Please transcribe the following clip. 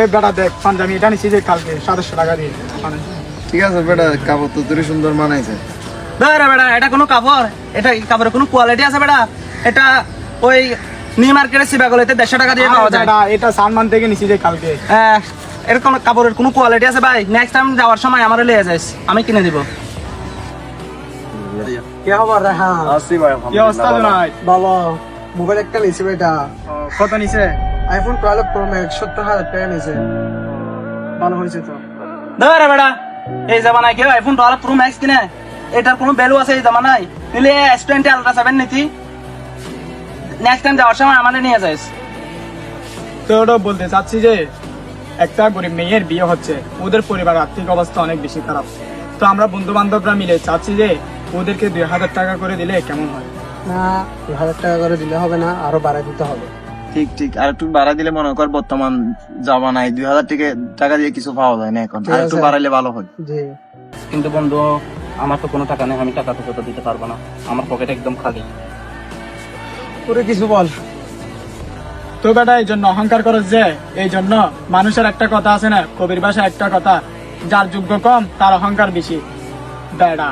এই বেটা দেখ পাঞ্জাবি এটা নিছি যে কালকে 700 টাকা দিয়ে। ঠিক আছে বেটা, কাপড় তো তোর সুন্দর মানাইছে। দাঁড়া বেটা, এটা কোনো কাপড়? এটা কাপড়ের কোনো কোয়ালিটি আছে বেটা? এটা ওই নিউ মার্কেটে সিবাগলিতে 150 টাকা দিয়ে পাওয়া যায়। বেটা এটা সালমান থেকে নিছি যে কালকে। এর কোনো কাপড়ের কোনো কোয়ালিটি আছে ভাই? নেক্সট টাইম যাওয়ার সময় আমারে লিয়ে যাইস, আমি কিনে দিব। কি খবর রেহান? আসি ভাই, কি অবস্থা নাই? ভালো। মোবাইল একটা নিয়েছি বেটা, কত নিছে? আইফোন 12 প্রো ম্যাক্স 70,000 টাকা নিয়েছে। ভালো হয়েছে তো। দাঁড়া বেটা, এই জামানায় কেউ আইফোন 12 প্রো ম্যাক্স কিনে? এটার কোনো ভ্যালু আছে এই জামানায়? নিলে S20 আলট্রা 7 নিতি। নেক্সট টাইম যাওয়ার সময় আমারে নিয়ে যাইস। তো ওটা বলতে চাচ্ছি যে একটা গরিব মেয়ের বিয়ে হচ্ছে, ওদের পরিবার আর্থিক অবস্থা অনেক বেশি খারাপ। তো আমরা বন্ধু বান্ধবরা মিলে চাচ্ছি যে ওদেরকে 2000 টাকা করে দিলে কেমন হয়? না, 2000 টাকা করে দিলে হবে না, আরো বাড়াই দিতে হবে। ঠিক ঠিক, আর একটু বাড়া দিলে মনে কর বর্তমান জামানায় 2000 টাকা দিয়ে কিছু পাওয়া যায় না এখন, ঠিক আর একটু আছে। বাড়াইলে ভালো হয়। জি। কিন্তু বন্ধু, আমার তো কোনো টাকা নেই, আমি টাকা তো দিতে পারবো না, আমার পকেট একদম খালি। ওরে কিছু বল। তো বেটা এই জন্য অহংকার করছ যে? এই জন্য মানুষের একটা কথা আছে না, কবির ভাষায় একটা কথা, যার যোগ্য কম তার অহংকার বেশি। বেটা